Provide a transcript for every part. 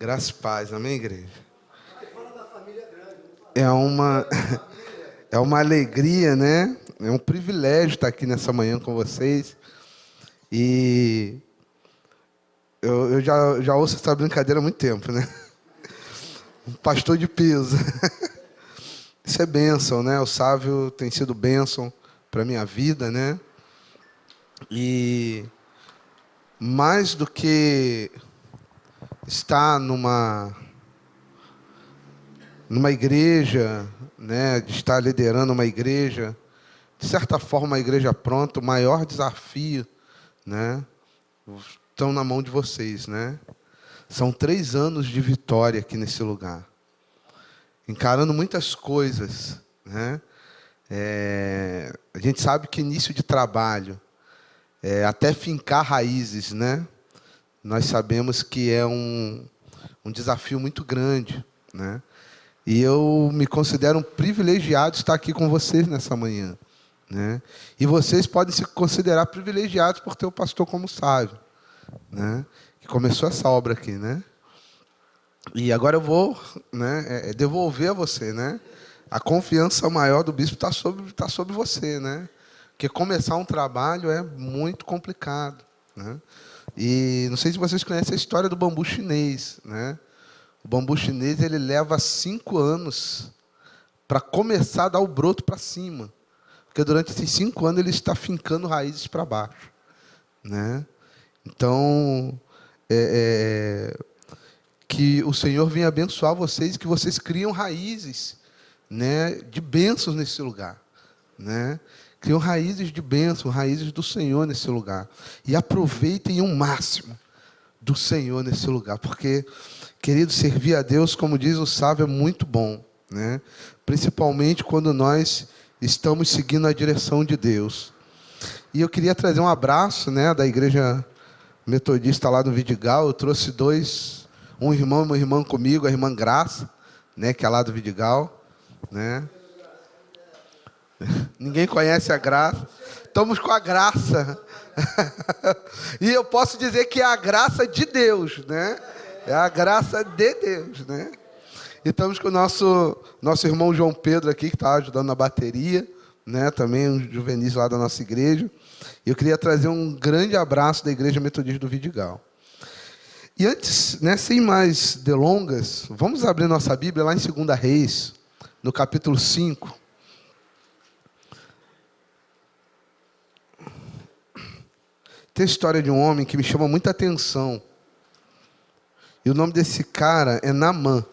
Graça e paz, amém, igreja? É uma, é uma alegria, né? É um privilégio estar aqui nessa manhã com vocês. E eu já ouço essa brincadeira há muito tempo, né? Um pastor de peso. Isso é bênção, né? O Sávio tem sido bênção para a minha vida, né? E mais do que estar numa igreja, né, de estar liderando uma igreja, de certa forma, uma igreja pronta, o maior desafio, né, estão na mão de vocês, né? São 3 anos de vitória aqui nesse lugar, encarando muitas coisas, né? A gente sabe que início de trabalho, até fincar raízes, né? Nós sabemos que é um desafio muito grande, né? E eu me considero um privilegiado de estar aqui com vocês nessa manhã, né? E vocês podem se considerar privilegiados por ter o pastor como Sávio, né? Que começou essa obra aqui, né? E agora eu vou, né, devolver a você, né? A confiança maior do bispo está sobre você, né? Porque começar um trabalho é muito complicado, né? E não sei se vocês conhecem a história do bambu chinês, né? O bambu chinês ele leva 5 anos para começar a dar o broto para cima, porque durante esses 5 anos ele está fincando raízes para baixo, né? Então, que o Senhor venha abençoar vocês, que vocês criam raízes, né, de bênçãos nesse lugar, né? Criam raízes de bênção, raízes do Senhor nesse lugar. E aproveitem o máximo do Senhor nesse lugar, porque, querido, servir a Deus, como diz o Sávio, é muito bom, né? Principalmente quando nós estamos seguindo a direção de Deus. E eu queria trazer um abraço, né, da igreja metodista lá do Vidigal. Eu trouxe um irmão e uma irmã comigo, a irmã Graça, né, que é lá do Vidigal, né? Ninguém conhece a Graça. Estamos com a graça. E eu posso dizer que é a graça de Deus, né? É a graça de Deus, né? E estamos com o nosso irmão João Pedro aqui, que está ajudando na bateria, né? Também um juvenis lá da nossa igreja. E eu queria trazer um grande abraço da Igreja Metodista do Vidigal. E antes, né, sem mais delongas, vamos abrir nossa Bíblia lá em 2 Reis, no capítulo 5. Tem a história de um homem que me chama muita atenção. E o nome desse cara é Naamã.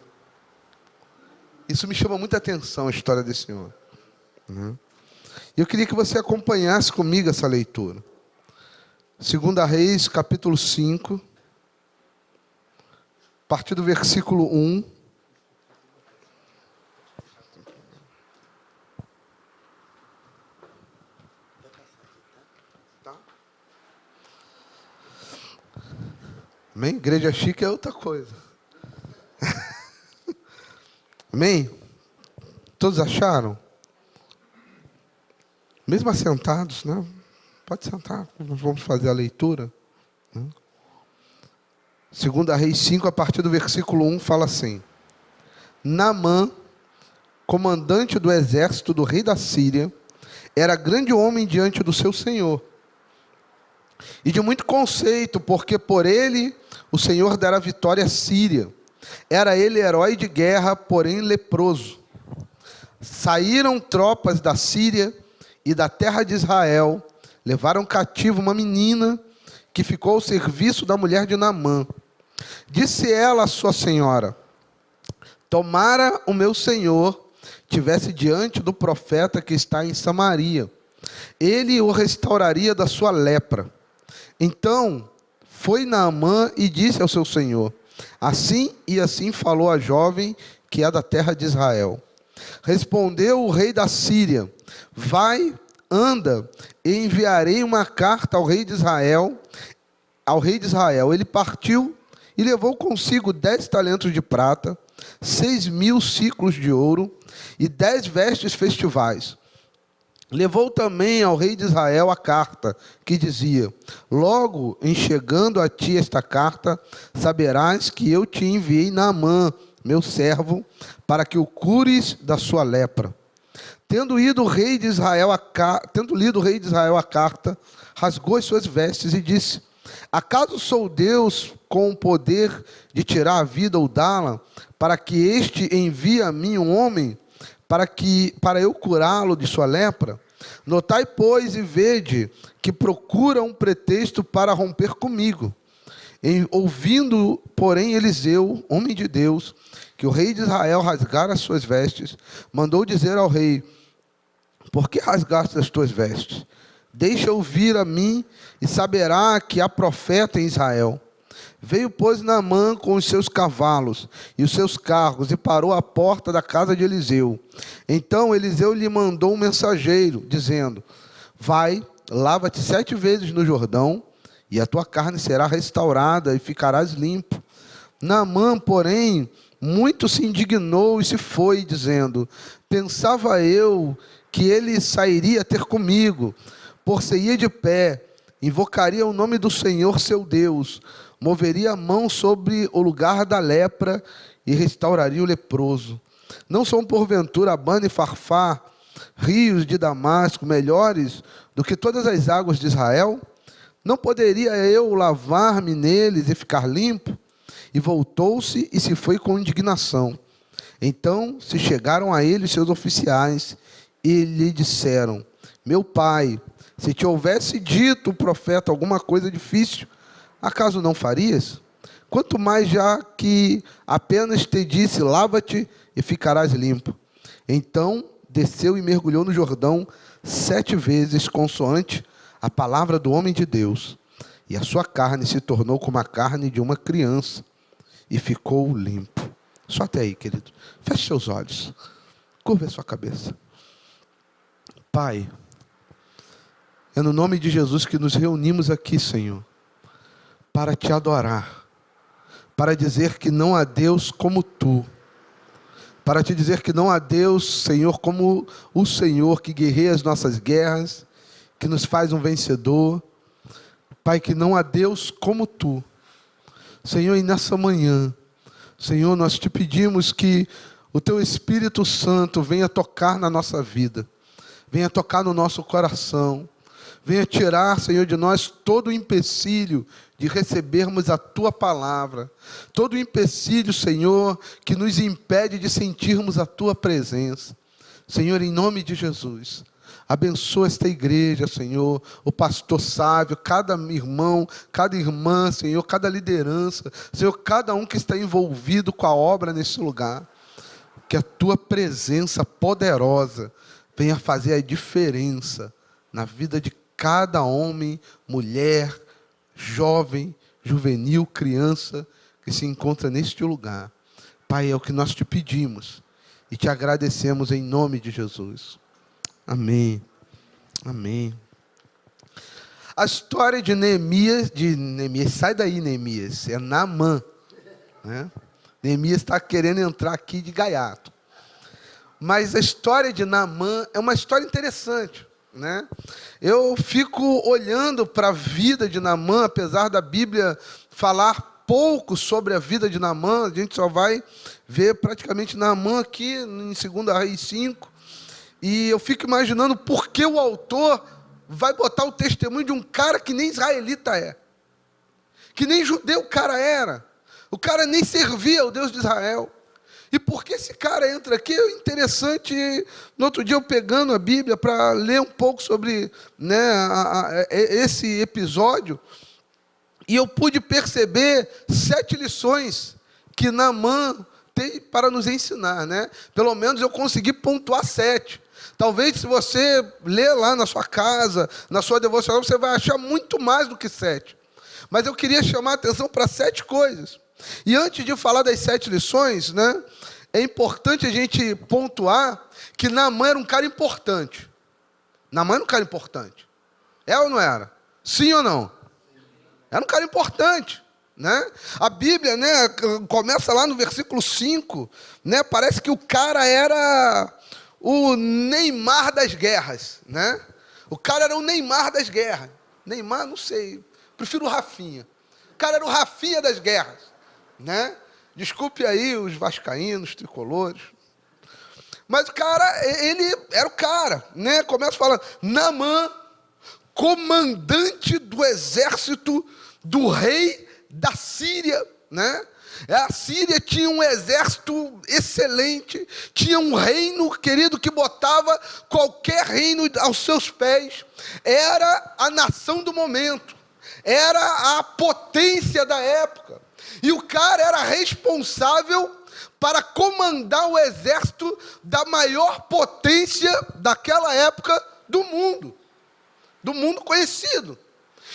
Isso me chama muita atenção, a história desse homem. E eu queria que você acompanhasse comigo essa leitura. 2 Reis, capítulo 5, a partir do versículo 1. Amém? Igreja chique é outra coisa. Amém? Todos acharam? Mesmo assentados, né? Pode sentar, nós vamos fazer a leitura. 2 Reis 5, a partir do versículo 1, fala assim: Naamã, comandante do exército do rei da Síria, era grande homem diante do seu senhor, e de muito conceito, porque por ele o Senhor dera vitória à Síria. Era ele herói de guerra, porém leproso. Saíram tropas da Síria e da terra de Israel, levaram cativo uma menina que ficou ao serviço da mulher de Naamã. Disse ela à sua senhora: tomara o meu senhor tivesse diante do profeta que está em Samaria, ele o restauraria da sua lepra. Então foi Naamã e disse ao seu senhor: assim e assim falou a jovem que é da terra de Israel. Respondeu o rei da Síria: vai, anda, e enviarei uma carta ao rei de Israel. Ele partiu e levou consigo 10 talentos de prata, 6.000 ciclos de ouro e 10 vestes festivais. Levou também ao rei de Israel a carta, que dizia: logo em chegando a ti esta carta, saberás que eu te enviei Naamã, meu servo, para que o cures da sua lepra. Tendo lido o rei de Israel a carta, rasgou as suas vestes e disse: acaso sou Deus com o poder de tirar a vida ou dá-la, para que este envie a mim um homem, para eu curá-lo de sua lepra? Notai, pois, e vede que procura um pretexto para romper comigo. Ouvindo, porém, Eliseu, homem de Deus, que o rei de Israel rasgara as suas vestes, mandou dizer ao rei: por que rasgaste as tuas vestes? Deixa ouvir a mim, e saberá que há profeta em Israel. Veio, pois, Naamã com os seus cavalos e os seus carros, e parou à porta da casa de Eliseu. Então Eliseu lhe mandou um mensageiro, dizendo: vai, lava-te 7 vezes no Jordão, e a tua carne será restaurada, e ficarás limpo. Naamã, porém, muito se indignou e se foi, dizendo: pensava eu que ele sairia ter comigo, por-se-ia de pé, invocaria o nome do Senhor seu Deus, moveria a mão sobre o lugar da lepra e restauraria o leproso. Não são porventura Abana e Farfá, rios de Damasco, melhores do que todas as águas de Israel? Não poderia eu lavar-me neles e ficar limpo? E voltou-se e se foi com indignação. Então se chegaram a ele seus oficiais e lhe disseram: meu pai, se te houvesse dito o profeta alguma coisa difícil, acaso não farias? Quanto mais já que apenas te disse: lava-te e ficarás limpo. Então desceu e mergulhou no Jordão 7 vezes, consoante a palavra do homem de Deus. E a sua carne se tornou como a carne de uma criança, e ficou limpo. Só até aí, querido. Feche seus olhos. Curva a sua cabeça. Pai, é no nome de Jesus que nos reunimos aqui, Senhor, para te adorar, para dizer que não há Deus como tu, para te dizer que não há Deus, Senhor, como o Senhor que guerreia as nossas guerras, que nos faz um vencedor. Pai, que não há Deus como tu. Senhor, e nessa manhã, Senhor, nós te pedimos que o teu Espírito Santo venha tocar na nossa vida, venha tocar no nosso coração, venha tirar, Senhor, de nós todo o empecilho de recebermos a tua palavra, todo o empecilho, Senhor, que nos impede de sentirmos a tua presença. Senhor, em nome de Jesus, abençoa esta igreja, Senhor, o pastor Sávio, cada irmão, cada irmã, Senhor, cada liderança, Senhor, cada um que está envolvido com a obra nesse lugar. Que a tua presença poderosa venha fazer a diferença na vida de cada homem, mulher, jovem, juvenil, criança que se encontra neste lugar. Pai, é o que nós te pedimos e te agradecemos em nome de Jesus. Amém. Amém. A história de Neemias, sai daí, Neemias, é Naamã, né? Neemias está querendo entrar aqui de gaiato. Mas a história de Naamã é uma história interessante, né? Eu fico olhando para a vida de Naamã, apesar da Bíblia falar pouco sobre a vida de Naamã, a gente só vai ver praticamente Naamã aqui em 2 Reis 5, e eu fico imaginando por que o autor vai botar o testemunho de um cara que nem israelita é, que nem judeu o cara era, o cara nem servia ao Deus de Israel. E por que esse cara entra aqui? É interessante. No outro dia eu pegando a Bíblia para ler um pouco sobre, né, esse episódio, e eu pude perceber 7 lições que Naamã tem para nos ensinar, né? Pelo menos eu consegui pontuar 7. Talvez se você ler lá na sua casa, na sua devocional, você vai achar muito mais do que 7. Mas eu queria chamar a atenção para 7 coisas. E antes de falar das 7 lições, né, é importante a gente pontuar que Naamã era um cara importante. Naamã era um cara importante. É ou não era? Sim ou não? Era um cara importante, né? A Bíblia, né, começa lá no versículo 5, né, parece que o cara era o Neymar das guerras, né? O cara era o Neymar das guerras. Neymar, não sei, prefiro o Rafinha. O cara era o Rafinha das guerras, né? Desculpe aí os vascaínos, tricolores. Mas o cara, ele era o cara, né? Começa falando, Naamã, comandante do exército do rei da Síria, né? A Síria tinha um exército excelente, tinha um reino, querido, que botava qualquer reino aos seus pés. Era a nação do momento, era a potência da época. E o cara era responsável para comandar o exército da maior potência daquela época do mundo conhecido.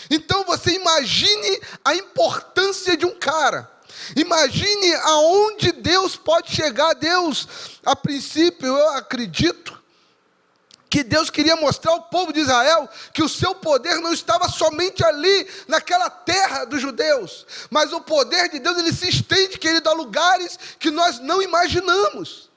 Então você imagine a importância de um cara. Imagine aonde Deus pode chegar. Deus, a princípio, eu acredito que Deus queria mostrar ao povo de Israel que o seu poder não estava somente ali, naquela terra dos judeus, mas o poder de Deus, ele se estende, querido, a lugares que nós não imaginamos.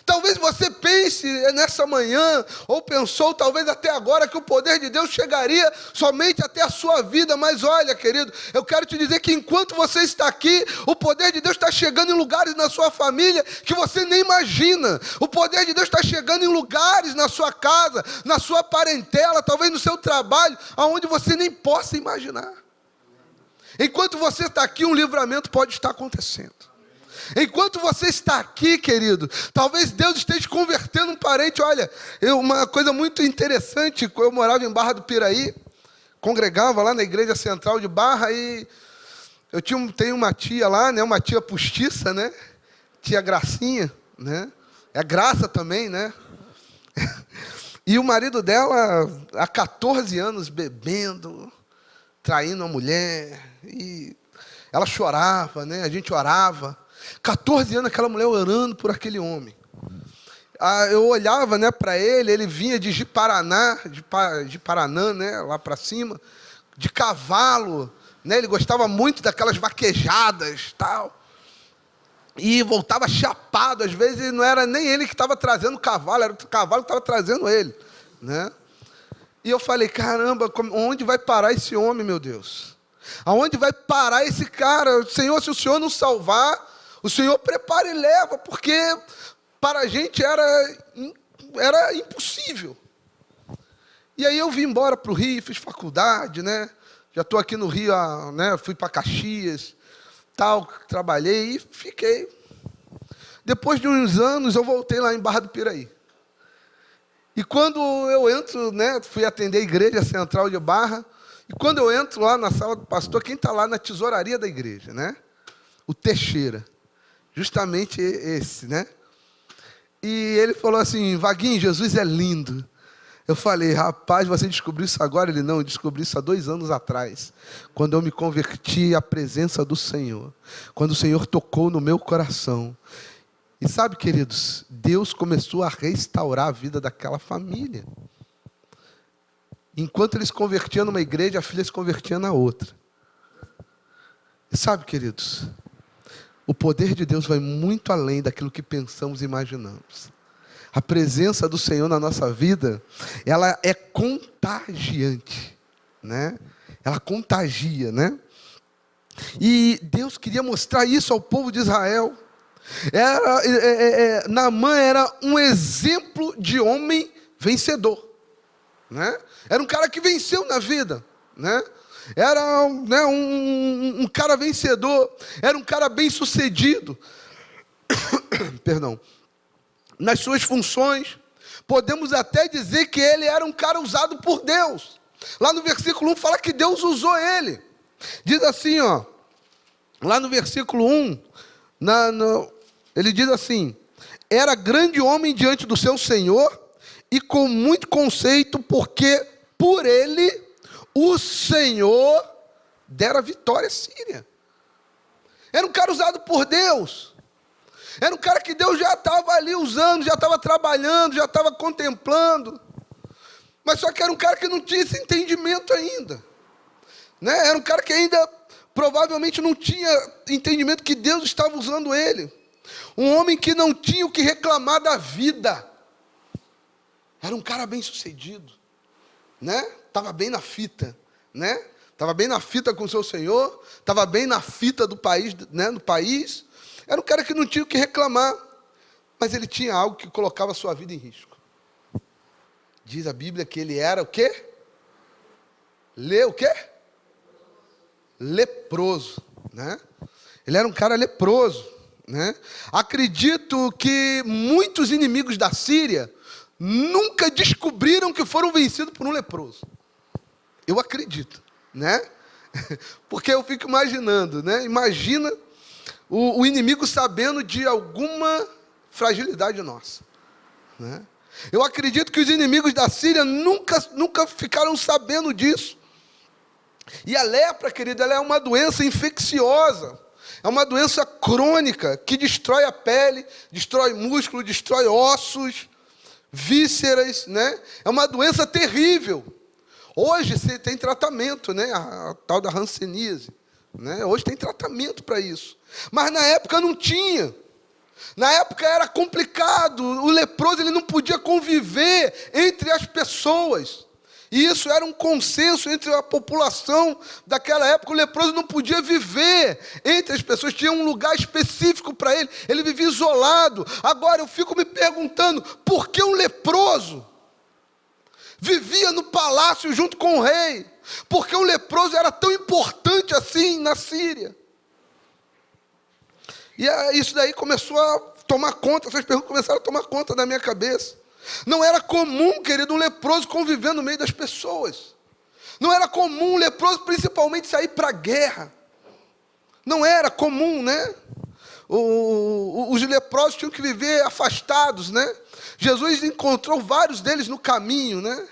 Talvez você pense nessa manhã, ou pensou talvez até agora, que o poder de Deus chegaria somente até a sua vida. Mas olha, querido, eu quero te dizer que enquanto você está aqui, o poder de Deus está chegando em lugares na sua família que você nem imagina. O poder de Deus está chegando em lugares na sua casa, na sua parentela, talvez no seu trabalho, aonde você nem possa imaginar. Enquanto você está aqui, um livramento pode estar acontecendo. Enquanto você está aqui, querido, talvez Deus esteja convertendo um parente. Olha, uma coisa muito interessante, eu morava em Barra do Piraí, congregava lá na igreja central de Barra, e eu tenho uma tia lá, né, uma tia postiça, né, tia Gracinha, né, é Graça também, né, e o marido dela, há 14 anos, bebendo, traindo a mulher, e ela chorava, né, a gente orava. 14 anos aquela mulher orando por aquele homem. Eu olhava, né, para ele, ele vinha de Ji-Paraná, né, lá para cima, de cavalo, né, ele gostava muito daquelas vaquejadas, tal. E voltava chapado, às vezes não era nem ele que estava trazendo o cavalo, era o cavalo que estava trazendo ele, né? E eu falei, caramba, onde vai parar esse homem, meu Deus? Aonde vai parar esse cara? Senhor, se o Senhor não salvar, o Senhor prepara e leva, porque para a gente era impossível. E aí eu vim embora para o Rio, fiz faculdade, né? Já estou aqui no Rio, né? Fui para Caxias, tal, trabalhei e fiquei. Depois de uns anos, eu voltei lá em Barra do Piraí. E quando eu entro, né? Fui atender a igreja central de Barra, e quando eu entro lá na sala do pastor, quem está lá na tesouraria da igreja, né? O Teixeira. Justamente esse, né? E ele falou assim, Vaguinho, Jesus é lindo. Eu falei, rapaz, você descobriu isso agora? Ele, não, eu descobri isso há 2 anos atrás, quando eu me converti à presença do Senhor, quando o Senhor tocou no meu coração. E sabe, queridos, Deus começou a restaurar a vida daquela família. Enquanto eles se convertiam numa igreja, a filha se convertia na outra. E sabe, queridos, o poder de Deus vai muito além daquilo que pensamos e imaginamos. A presença do Senhor na nossa vida, ela é contagiante, né? Ela contagia, né? E Deus queria mostrar isso ao povo de Israel. Naamã era um exemplo de homem vencedor, né? Era um cara que venceu na vida, né? Era, né, um cara vencedor, era um cara bem sucedido, perdão, nas suas funções. Podemos até dizer que ele era um cara usado por Deus. Lá no versículo 1 fala que Deus usou ele. Diz assim, ó, lá no versículo 1, ele diz assim, era grande homem diante do seu Senhor e com muito conceito, porque por ele o Senhor dera vitória à Síria. Era um cara usado por Deus. Era um cara que Deus já estava ali usando, já estava trabalhando, já estava contemplando. Mas só que era um cara que não tinha esse entendimento ainda, né? Era um cara que ainda provavelmente não tinha entendimento que Deus estava usando ele. Um homem que não tinha o que reclamar da vida. Era um cara bem sucedido, né? Estava bem na fita, né? Estava bem na fita com o seu Senhor, estava bem na fita do país, né? No país. Era um cara que não tinha o que reclamar, mas ele tinha algo que colocava a sua vida em risco. Diz a Bíblia que ele era o quê? O quê? Leproso, né? Ele era um cara leproso, né? Acredito que muitos inimigos da Síria nunca descobriram que foram vencidos por um leproso. Eu acredito, né? Porque eu fico imaginando, né? Imagina o inimigo sabendo de alguma fragilidade nossa, né? Eu acredito que os inimigos da Síria nunca ficaram sabendo disso. E a lepra, querido, ela é uma doença infecciosa. É uma doença crônica que destrói a pele, destrói músculo, destrói ossos, vísceras, né? É uma doença terrível. Hoje você tem tratamento, né? A tal da hanseníase, né? Hoje tem tratamento para isso. Mas na época não tinha. Na época era complicado. O leproso ele não podia conviver entre as pessoas. E isso era um consenso entre a população daquela época. O leproso não podia viver entre as pessoas, tinha um lugar específico para ele. Ele vivia isolado. Agora eu fico me perguntando, por que um leproso vivia no palácio junto com o rei? Por que um leproso era tão importante assim na Síria? E isso daí começou a tomar conta, essas perguntas começaram a tomar conta da minha cabeça. Não era comum, querido, um leproso conviver no meio das pessoas. Não era comum um leproso principalmente sair para a guerra. Não era comum, né? Os leprosos tinham que viver afastados, né? Jesus encontrou vários deles no caminho, né?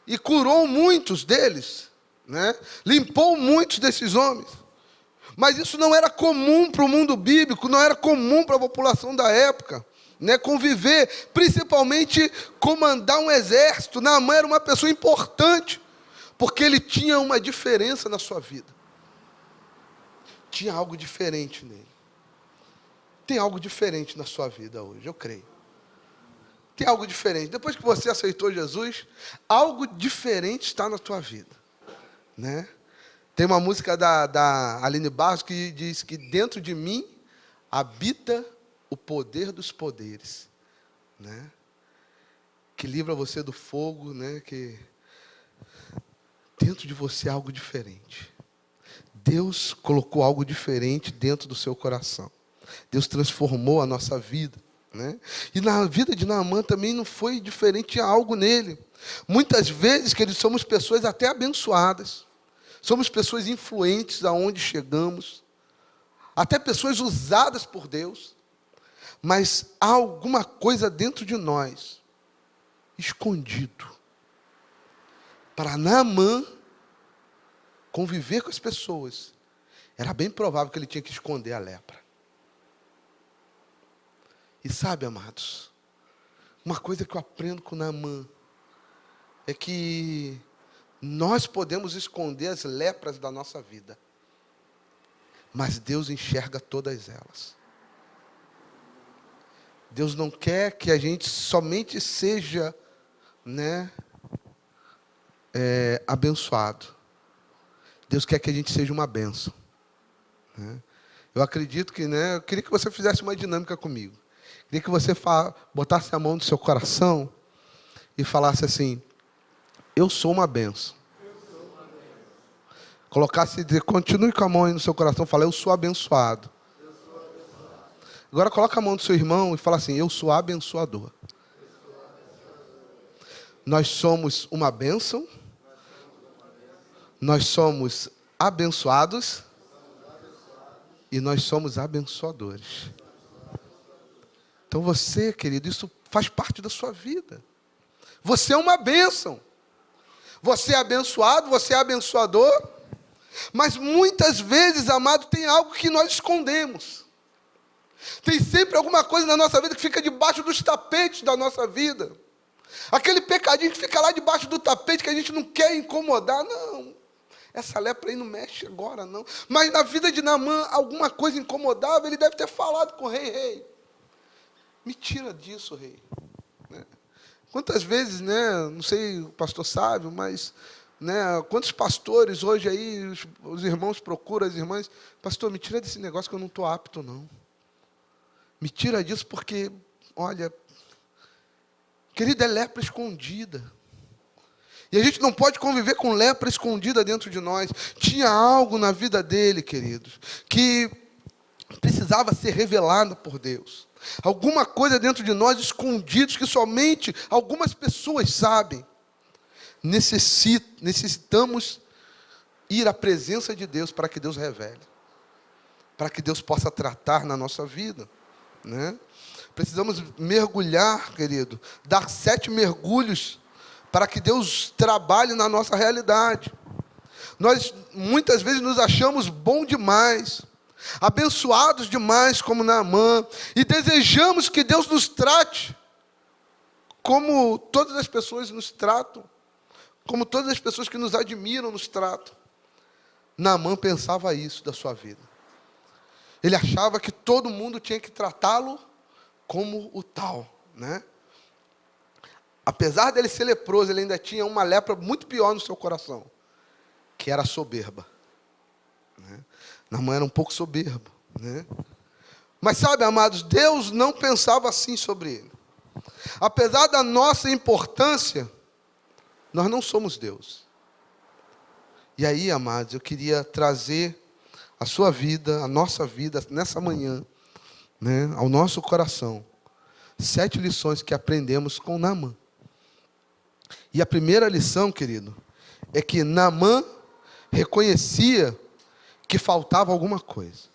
E curou muitos deles, né? Limpou muitos desses homens. Mas isso não era comum para o mundo bíblico, não era comum para a população da época, né? Conviver, principalmente comandar um exército. Naamã era uma pessoa importante, porque ele tinha uma diferença na sua vida. Tinha algo diferente nele. Tem algo diferente na sua vida hoje, eu creio. Tem algo diferente. Depois que você aceitou Jesus, algo diferente está na tua vida, né? Tem uma música da Aline Barros que diz que dentro de mim habita o poder dos poderes, né? Que livra você do fogo, né? Que dentro de você há algo diferente. Deus colocou algo diferente dentro do seu coração. Deus transformou a nossa vida, né? E na vida de Naamã também não foi diferente, tinha algo nele. Muitas vezes, queridos, somos pessoas até abençoadas. Somos pessoas influentes aonde chegamos. Até pessoas usadas por Deus. Mas há alguma coisa dentro de nós, escondido. Para Naamã conviver com as pessoas, era bem provável que ele tinha que esconder a lepra. E sabe, amados, uma coisa que eu aprendo com Naamã é que nós podemos esconder as lepras da nossa vida, mas Deus enxerga todas elas. Deus não quer que a gente somente seja, né, abençoado. Deus quer que a gente seja uma bênção, né? Eu acredito que, né, eu queria que você fizesse uma dinâmica comigo. Queria que você botasse a mão no seu coração e falasse assim: eu sou uma bênção. Colocasse, continue com a mão aí no seu coração, fala: eu sou abençoado. Agora coloca a mão do seu irmão e fala assim: eu sou abençoador. Nós somos uma bênção. Nós somos abençoados. E nós somos abençoadores. Então você, querido, isso faz parte da sua vida. Você é uma bênção. Você é abençoado, você é abençoador. Mas muitas vezes, amado, tem algo que nós escondemos. Tem sempre alguma coisa na nossa vida que fica debaixo dos tapetes da nossa vida. Aquele pecadinho que fica lá debaixo do tapete que a gente não quer incomodar. Não, essa lepra aí não mexe agora, não. Mas na vida de Naamã, alguma coisa incomodava, ele deve ter falado com o rei: rei, me tira disso, rei. Quantas vezes, né, não sei, o pastor sabe, mas, né, quantos pastores hoje aí, os irmãos procuram, as irmãs, pastor, me tira desse negócio que eu não estou apto, não. Me tira disso porque, olha, querida, é lepra escondida. E a gente não pode conviver com lepra escondida dentro de nós. Tinha algo na vida dele, queridos, que precisava ser revelado por Deus. Alguma coisa dentro de nós escondidos que somente algumas pessoas sabem. Necessitamos ir à presença de Deus para que Deus revele. Para que Deus possa tratar na nossa vida, né? Precisamos mergulhar, querido, dar 7 mergulhos para que Deus trabalhe na nossa realidade. Nós muitas vezes nos achamos bom demais, abençoados demais como Naamã, e desejamos que Deus nos trate como todas as pessoas nos tratam, como todas as pessoas que nos admiram nos tratam. Naamã pensava isso da sua vida. Ele achava que todo mundo tinha que tratá-lo como o tal, né? Apesar dele ser leproso, ele ainda tinha uma lepra muito pior no seu coração, que era a soberba, né? Naamã era um pouco soberbo, né? Mas sabe, amados, Deus não pensava assim sobre ele. Apesar da nossa importância, nós não somos Deus. E aí, amados, eu queria trazer a sua vida, a nossa vida, nessa manhã, né, ao nosso coração, 7 lições que aprendemos com Naamã. E a primeira lição, querido, é que Naamã reconhecia que faltava alguma coisa.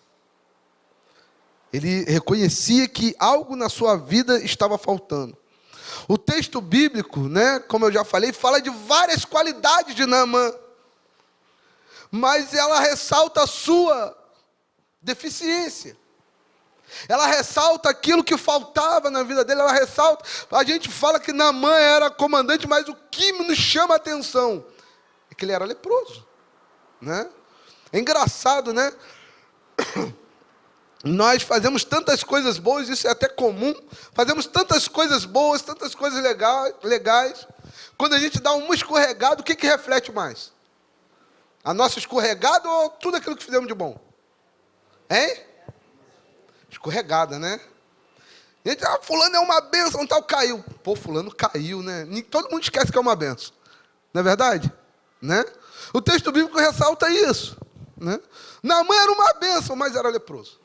Ele reconhecia que algo na sua vida estava faltando. O texto bíblico, né, como eu já falei, fala de várias qualidades de Naamã, mas ela ressalta a sua deficiência. Ela ressalta aquilo que faltava na vida dele, ela ressalta. A gente fala que Naamã era comandante, mas o que nos chama a atenção é que ele era leproso, né? É engraçado, né? Nós fazemos tantas coisas boas, isso é até comum. Fazemos tantas coisas boas, tantas coisas legais. Quando a gente dá uma escorregada, o que reflete mais? A nossa escorregada ou tudo aquilo que fizemos de bom? Hein? Escorregada, né? A gente, fulano é uma bênção, tal, caiu. Pô, fulano caiu, né? Todo mundo esquece que é uma bênção. Não é verdade? Né? O texto bíblico ressalta isso, né? Naamã era uma bênção, mas era leproso.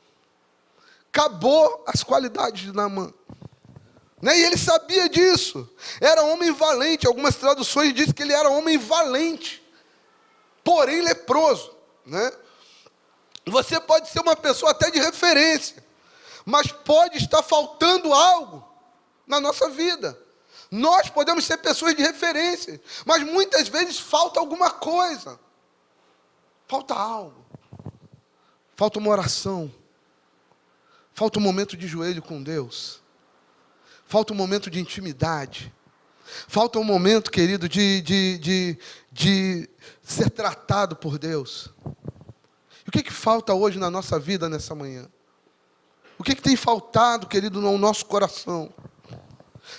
Acabou as qualidades de Naamã, né? E ele sabia disso. Era homem valente. Algumas traduções dizem que ele era homem valente, porém leproso, né? Você pode ser uma pessoa até de referência, mas pode estar faltando algo na nossa vida. Nós podemos ser pessoas de referência, mas muitas vezes falta alguma coisa. Falta algo. Falta uma oração. Falta um momento de joelho com Deus. Falta um momento de intimidade. Falta um momento, querido, de ser tratado por Deus. E o que falta hoje na nossa vida, nessa manhã? O que tem faltado, querido, no nosso coração?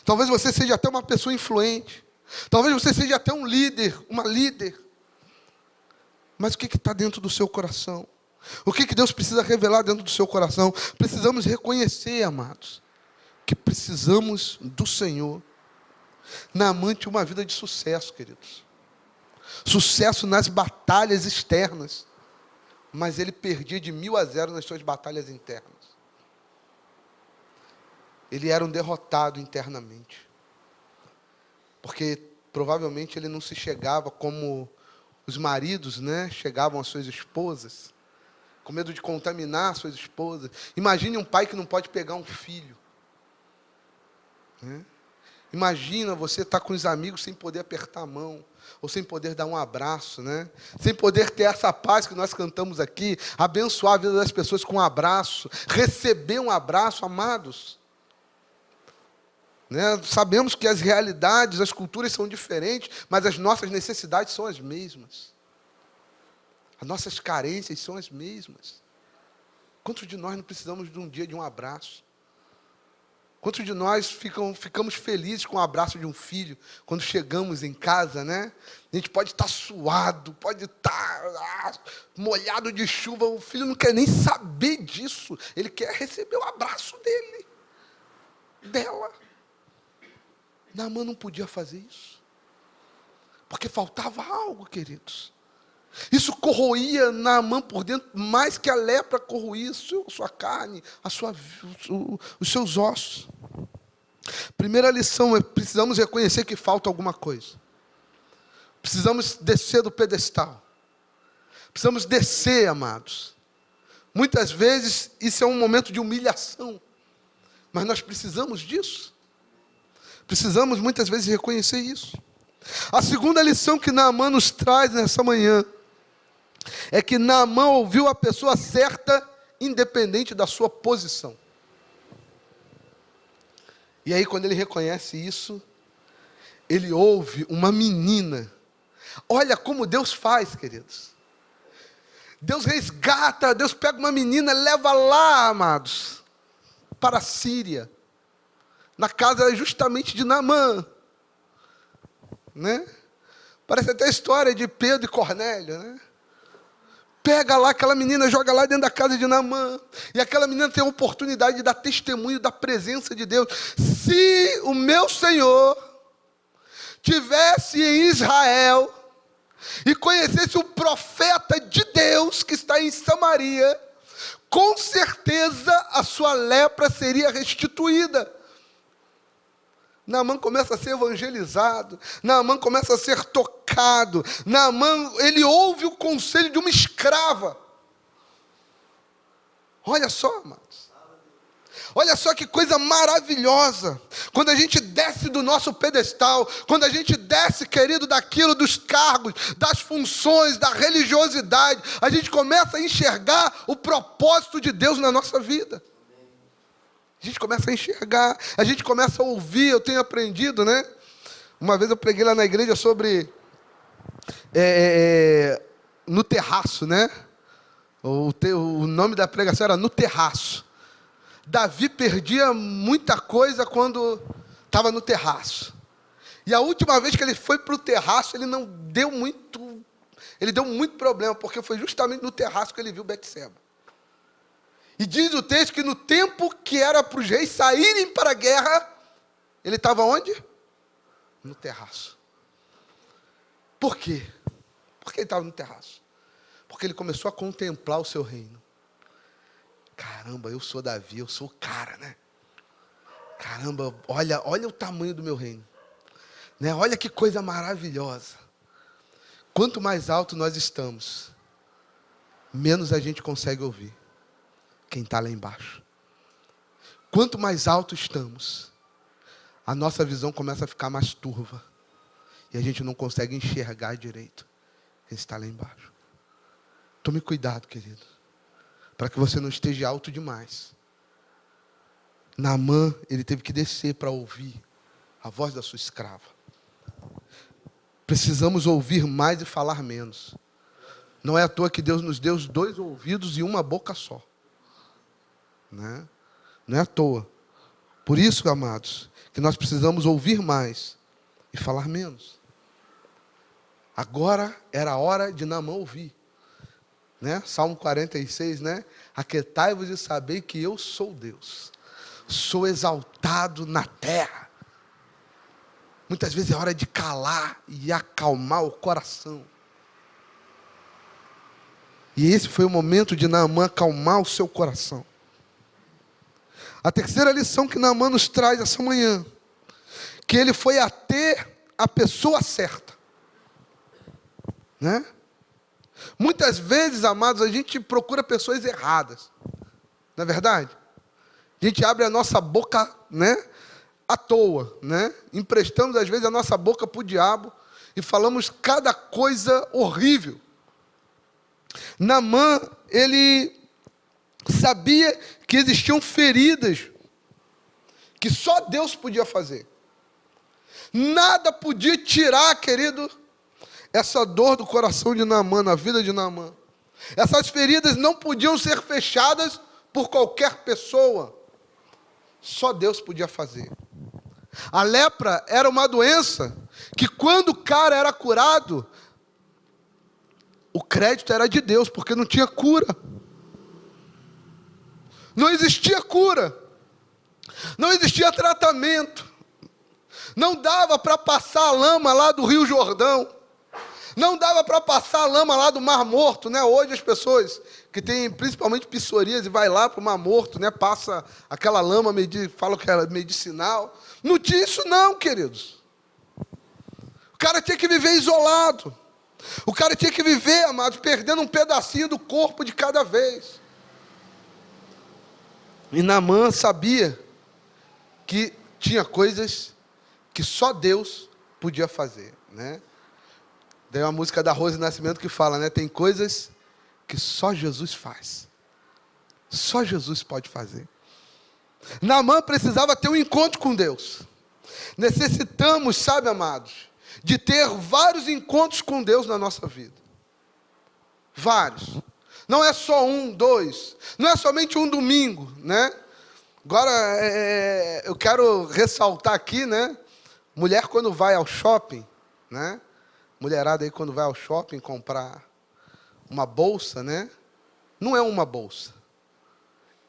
Talvez você seja até uma pessoa influente. Talvez você seja até um líder, uma líder. Mas o que está dentro do seu coração? O que Deus precisa revelar dentro do seu coração? Precisamos reconhecer, amados, que precisamos do Senhor. Naamã tinha uma vida de sucesso, queridos. Sucesso nas batalhas externas. Mas ele perdia de 1000-0 nas suas batalhas internas. Ele era um derrotado internamente. Porque provavelmente ele não se chegava como os maridos, né, chegavam às suas esposas, com medo de contaminar suas esposas. Imagine um pai que não pode pegar um filho, né? Imagina você estar com os amigos sem poder apertar a mão, ou sem poder dar um abraço, né? Sem poder ter essa paz que nós cantamos aqui, abençoar a vida das pessoas com um abraço, receber um abraço, amados. Né? Sabemos que as realidades, as culturas são diferentes, mas as nossas necessidades são as mesmas. As nossas carências são as mesmas. Quantos de nós não precisamos de um dia de um abraço? Quantos de nós ficamos felizes com o abraço de um filho quando chegamos em casa, né? A gente pode estar suado, pode estar molhado de chuva, o filho não quer nem saber disso. Ele quer receber o abraço dele, dela. Naamã não podia fazer isso, porque faltava algo, queridos. Isso corroía Naamã por dentro, mais que a lepra corroía sua carne, os seus ossos. Primeira lição é: precisamos reconhecer que falta alguma coisa. Precisamos descer do pedestal. Precisamos descer, amados. Muitas vezes isso é um momento de humilhação, mas nós precisamos disso. Precisamos muitas vezes reconhecer isso. A segunda lição que Naamã nos traz nessa manhã é que Naamã ouviu a pessoa certa, independente da sua posição. E aí, quando ele reconhece isso, ele ouve uma menina. Olha como Deus faz, queridos. Deus resgata, Deus pega uma menina, leva lá, amados, para a Síria, na casa justamente de Naamã, né? Parece até a história de Pedro e Cornélio, né? Pega lá aquela menina, joga lá dentro da casa de Naamã. E aquela menina tem a oportunidade de dar testemunho da presença de Deus. Se o meu Senhor tivesse em Israel e conhecesse o profeta de Deus que está em Samaria, com certeza a sua lepra seria restituída. Naamã começa a ser evangelizado, Naamã começa a ser tocado, Naamã, ele ouve o conselho de uma escrava. Olha só, amados, olha só que coisa maravilhosa, quando a gente desce do nosso pedestal, quando a gente desce, querido, daquilo, dos cargos, das funções, da religiosidade, a gente começa a enxergar o propósito de Deus na nossa vida. A gente começa a enxergar, a gente começa a ouvir. Eu tenho aprendido, né? Uma vez eu preguei lá na igreja sobre no terraço, né? O nome da pregação era No Terraço. Davi perdia muita coisa quando estava no terraço. E a última vez que ele foi para o terraço, ele deu muito problema, porque foi justamente no terraço que ele viu Betseba. E diz o texto que no tempo que era para os reis saírem para a guerra, ele estava onde? No terraço. Por quê? Por que ele estava no terraço? Porque ele começou a contemplar o seu reino. Caramba, eu sou Davi, eu sou o cara, né? Caramba, olha o tamanho do meu reino. Né? Olha que coisa maravilhosa. Quanto mais alto nós estamos, menos a gente consegue ouvir quem está lá embaixo. Quanto mais alto estamos, a nossa visão começa a ficar mais turva. E a gente não consegue enxergar direito quem está lá embaixo. Tome cuidado, querido, para que você não esteja alto demais. Naamã, ele teve que descer para ouvir a voz da sua escrava. Precisamos ouvir mais e falar menos. Não é à toa que Deus nos deu 2 ouvidos e uma boca só. Né? Não é à toa. Por isso, amados, que nós precisamos ouvir mais e falar menos. Agora era a hora de Naamã ouvir. Né? Salmo 46, né? Aquietai-vos e sabei que eu sou Deus. Sou exaltado na terra. Muitas vezes é hora de calar e acalmar o coração. E esse foi o momento de Naamã acalmar o seu coração. A terceira lição que Naamã nos traz essa manhã, que ele foi até a pessoa certa. Né? Muitas vezes, amados, a gente procura pessoas erradas. Não é verdade? A gente abre a nossa boca, né, à toa, né? Emprestamos às vezes a nossa boca para o diabo e falamos cada coisa horrível. Naamã, ele sabia que existiam feridas que só Deus podia fazer. Nada podia tirar, querido, essa dor do coração de Naamã, na vida de Naamã. Essas feridas não podiam ser fechadas por qualquer pessoa. só Deus podia fazer. A lepra era uma doença que quando o cara era curado, o crédito era de Deus, porque não tinha cura. Não existia cura. Não existia tratamento. Não dava para passar a lama lá do Rio Jordão. Não dava para passar a lama lá do Mar Morto, né? Hoje as pessoas que têm principalmente psoríase vai lá para o Mar Morto, né? Passa aquela lama, falam que era medicinal. Não tinha isso não, queridos. O cara tinha que viver isolado. O cara tinha que viver, amados, perdendo um pedacinho do corpo de cada vez. E Naamã sabia que tinha coisas que só Deus podia fazer, né? Tem uma música da Rose Nascimento que fala, né? Tem coisas que só Jesus faz. Só Jesus pode fazer. Naamã precisava ter um encontro com Deus. Necessitamos, sabe, amados, de ter vários encontros com Deus na nossa vida. Vários. Não é só um, dois. Não é somente um domingo, né? Agora, eu quero ressaltar aqui, né? Mulher quando vai ao shopping, né? Mulherada aí quando vai ao shopping comprar uma bolsa, né? Não é uma bolsa.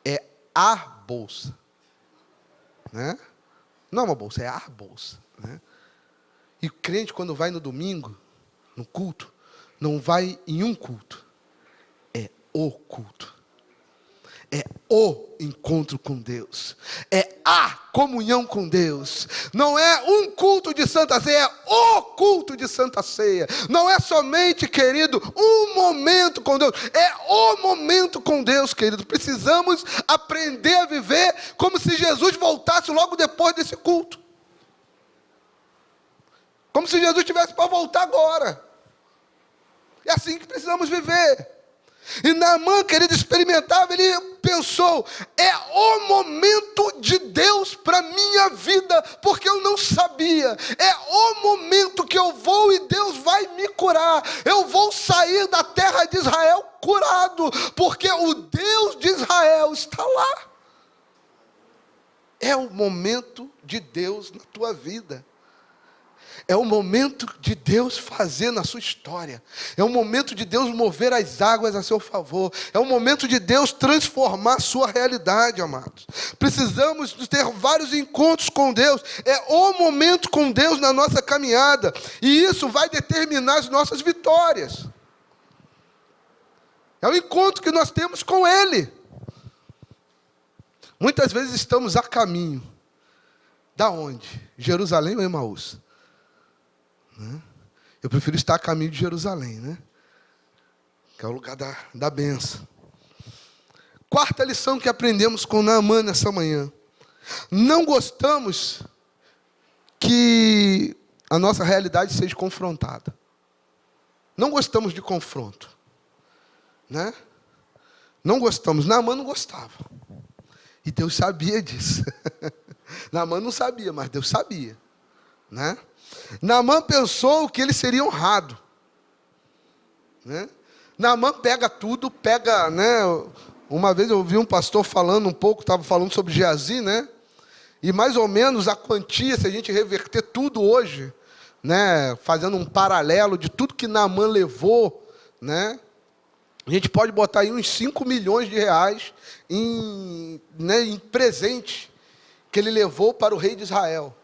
É a bolsa. Né? Não é uma bolsa, é a bolsa. Né? E o crente quando vai no domingo, no culto, não vai em um culto. É o culto. É o encontro com Deus. É a comunhão com Deus. Não é um culto de Santa Ceia, é o culto de Santa Ceia. Não é somente, querido, um momento com Deus. É o momento com Deus, querido. Precisamos aprender a viver como se Jesus voltasse logo depois desse culto. Como se Jesus tivesse para voltar agora. É assim que precisamos viver. E Naamã, querido, experimentava, ele pensou, é o momento de Deus para a minha vida, porque eu não sabia, é o momento que eu vou e Deus vai me curar, eu vou sair da terra de Israel curado, porque o Deus de Israel está lá. É o momento de Deus na tua vida. É o momento de Deus fazer na sua história. É o momento de Deus mover as águas a seu favor. É o momento de Deus transformar a sua realidade, amados. Precisamos ter vários encontros com Deus. É o momento com Deus na nossa caminhada. E isso vai determinar as nossas vitórias. É o encontro que nós temos com Ele. Muitas vezes estamos a caminho. Da onde? Jerusalém ou Emaús? Eu prefiro estar a caminho de Jerusalém, né? Que é o lugar da bênção. Quarta lição que aprendemos com Naamã nessa manhã. Não gostamos que a nossa realidade seja confrontada. Não gostamos de confronto. Né? Não gostamos. Naamã não gostava. E Deus sabia disso. Naamã não sabia, mas Deus sabia. Né? Naamã pensou que ele seria honrado. Né? Naamã pega tudo, né? Uma vez eu ouvi um pastor falando um pouco, estava falando sobre Geazi, né? E mais ou menos a quantia, se a gente reverter tudo hoje, né? Fazendo um paralelo de tudo que Naamã levou, né? A gente pode botar aí uns 5 milhões de reais em presente que ele levou para o rei de Israel.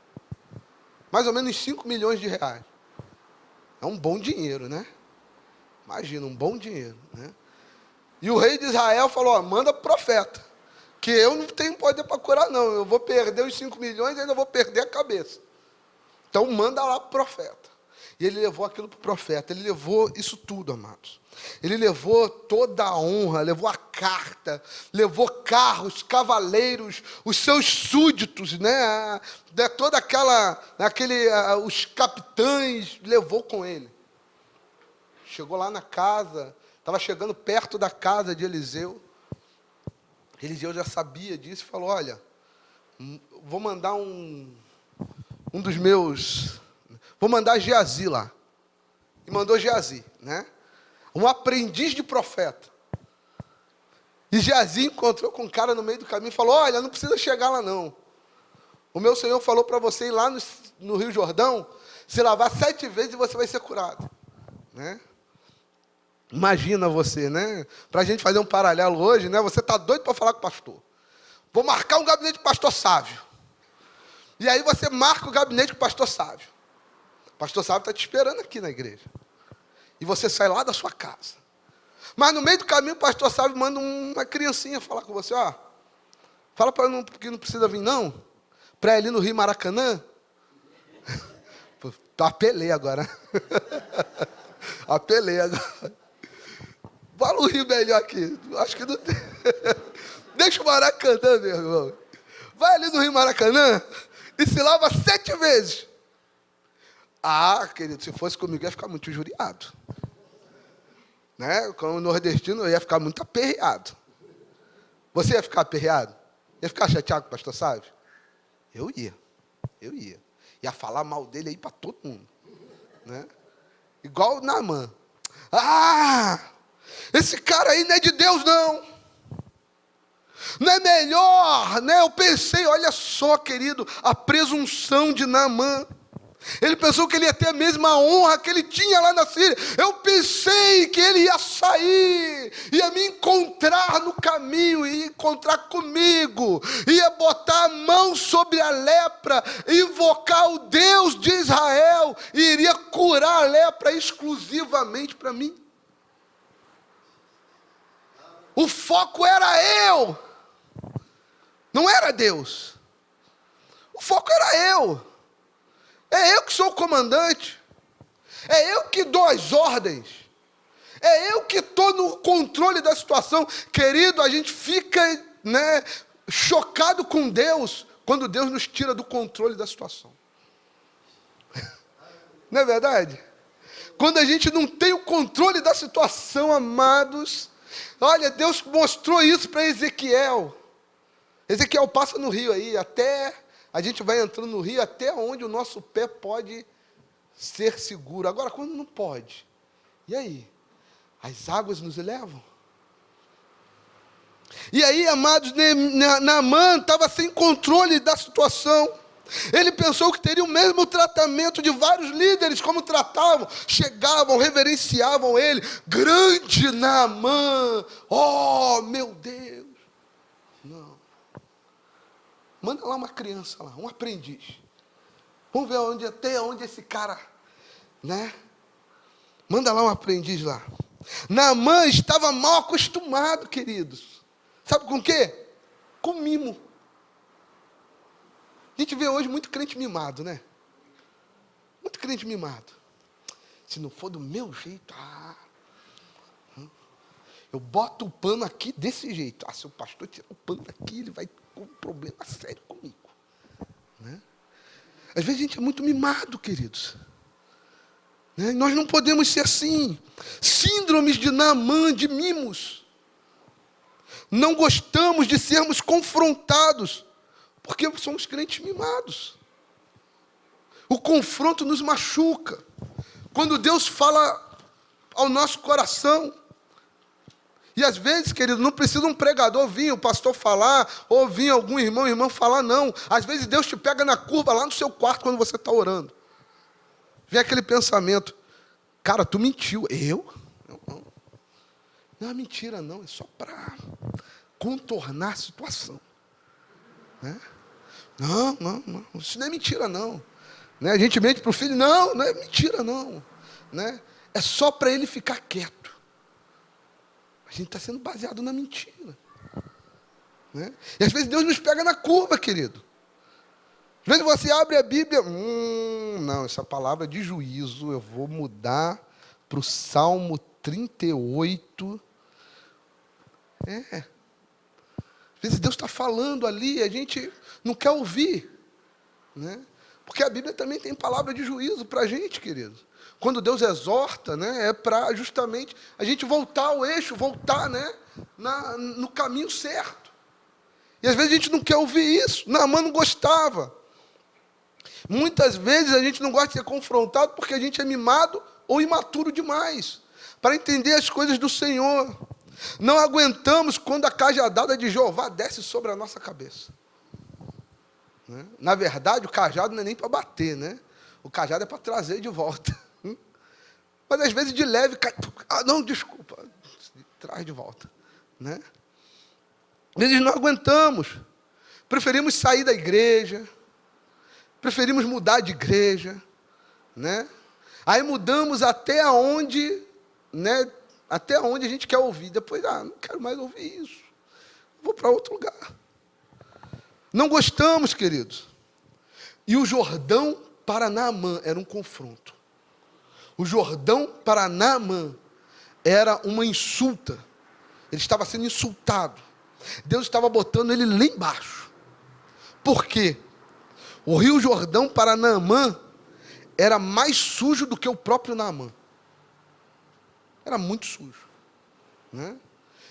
Mais ou menos 5 milhões de reais. É um bom dinheiro, né? Imagina, um bom dinheiro, né? E o rei de Israel falou, ó, manda profeta, que eu não tenho poder para curar, não. Eu vou perder os 5 milhões e ainda vou perder a cabeça. Então, manda lá para o profeta. E ele levou aquilo para o profeta. Ele levou isso tudo, amados. Ele levou toda a honra, levou a carta, levou carros, cavaleiros, os seus súditos, né? Toda os capitães, levou com ele. Chegou lá na casa, estava chegando perto da casa de Eliseu. Eliseu já sabia disso e falou, olha, vou mandar vou mandar Geazi lá. E mandou Geazi, né? Um aprendiz de profeta. E Geazi encontrou com um cara no meio do caminho e falou, olha, não precisa chegar lá não. O meu Senhor falou para você ir lá no Rio Jordão, se lavar 7 vezes e você vai ser curado. Né? Imagina você, né? Para a gente fazer um paralelo hoje, né? Você está doido para falar com o pastor. Vou marcar um gabinete com o pastor Sávio. E aí você marca o gabinete com o pastor Sávio. O pastor Sávio está te esperando aqui na igreja. E você sai lá da sua casa. Mas no meio do caminho o pastor Sávio manda uma criancinha falar com você, ó. Fala para não, que não precisa vir não. Para ir ali no Rio Maracanã. Apelei agora. Apelei agora. Fala o Rio melhor aqui. Acho que não tem. Deixa o Maracanã, meu irmão. Vai ali no Rio Maracanã e se lava 7 vezes. Ah, querido, se fosse comigo, eu ia ficar muito injuriado. Né? Como nordestino, eu ia ficar muito aperreado. Você ia ficar aperreado? Ia ficar chateado com o pastor Sávio? Eu ia. Ia falar mal dele aí para todo mundo. Né? Igual o Naamã. Ah, esse cara aí não é de Deus, não. Não é melhor, né? Eu pensei, olha só, querido, a presunção de Naamã. Ele pensou que ele ia ter a mesma honra que ele tinha lá na Síria. Eu pensei que ele ia sair, ia me encontrar no caminho, ia encontrar comigo, ia botar a mão sobre a lepra, invocar o Deus de Israel, e iria curar a lepra exclusivamente para mim. O foco era eu, não era Deus. O foco era eu. É eu que sou o comandante. É eu que dou as ordens. É eu que estou no controle da situação. Querido, a gente fica, né, chocado com Deus quando Deus nos tira do controle da situação. Não é verdade? Quando a gente não tem o controle da situação, amados. Olha, Deus mostrou isso para Ezequiel. Ezequiel passa no rio aí, a gente vai entrando no rio até onde o nosso pé pode ser seguro. Agora, quando não pode? E aí? As águas nos levam? E aí, amados, Naamã estava sem controle da situação. Ele pensou que teria o mesmo tratamento de vários líderes, como tratavam. Chegavam, reverenciavam ele. Grande Naamã! Oh, meu Deus! Não. Manda lá uma criança lá, um aprendiz. Vamos ver até onde esse cara, né? Manda lá um aprendiz lá. Naamã estava mal acostumado, queridos. Sabe com o quê? Com mimo. A gente vê hoje muito crente mimado, né? Muito crente mimado. Se não for do meu jeito, eu boto o pano aqui desse jeito. Se o pastor tirar o pano daqui, ele vai com um problema sério comigo. Né? Às vezes a gente é muito mimado, queridos. Né? Nós não podemos ser assim. Síndromes de Naamã, de mimos. Não gostamos de sermos confrontados, porque somos crentes mimados. O confronto nos machuca. Quando Deus fala ao nosso coração, e às vezes, querido, não precisa um pregador vir, o pastor falar, ou vir algum irmão falar, não. Às vezes Deus te pega na curva lá no seu quarto quando você está orando. Vem aquele pensamento, cara, tu mentiu. Eu? Não é mentira não, é só para contornar a situação. Né? Não, isso não é mentira não. Né? A gente mente para o filho, não é mentira não. Né? É só para ele ficar quieto. A gente está sendo baseado na mentira. Né? E às vezes Deus nos pega na curva, querido. Às vezes você abre a Bíblia, não, essa palavra é de juízo, eu vou mudar para o Salmo 38. Às vezes Deus está falando ali, a gente não quer ouvir. Né? Porque a Bíblia também tem palavra de juízo para a gente, querido. Quando Deus exorta, né, é para justamente a gente voltar ao eixo, voltar, né, no caminho certo. E às vezes a gente não quer ouvir isso. Naamã não gostava. Muitas vezes a gente não gosta de ser confrontado porque a gente é mimado ou imaturo demais para entender as coisas do Senhor. Não aguentamos quando a cajadada de Jeová desce sobre a nossa cabeça. né? Na verdade, o cajado não é nem para bater, né? O cajado é para trazer de volta. Mas às vezes de leve, não, desculpa, traz de volta, né? Às vezes não aguentamos, preferimos sair da igreja, preferimos mudar de igreja, né? Aí mudamos até onde, né? Até onde a gente quer ouvir. Depois, não quero mais ouvir isso. Vou para outro lugar. Não gostamos, queridos. E o Jordão para Naamã era um confronto. O Jordão para Naamã era uma insulta. Ele estava sendo insultado. Deus estava botando ele lá embaixo. Por quê? O rio Jordão para Naamã era mais sujo do que o próprio Naamã. Era muito sujo, né?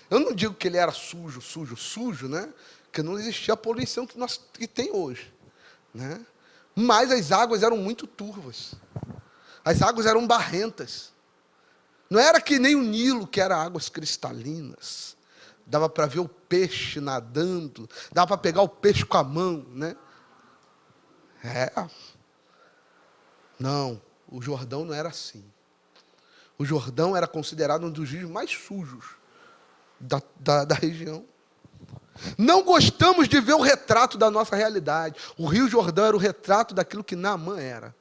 Eu não digo que ele era sujo, né? Porque não existia a poluição que tem hoje, né? Mas as águas eram muito turvas. As águas eram barrentas. Não era que nem o Nilo, que era águas cristalinas. Dava para ver o peixe nadando, dava para pegar o peixe com a mão, né? Não, o Jordão não era assim. O Jordão era considerado um dos rios mais sujos da região. Não gostamos de ver o retrato da nossa realidade. O rio Jordão era o retrato daquilo que Naamã era.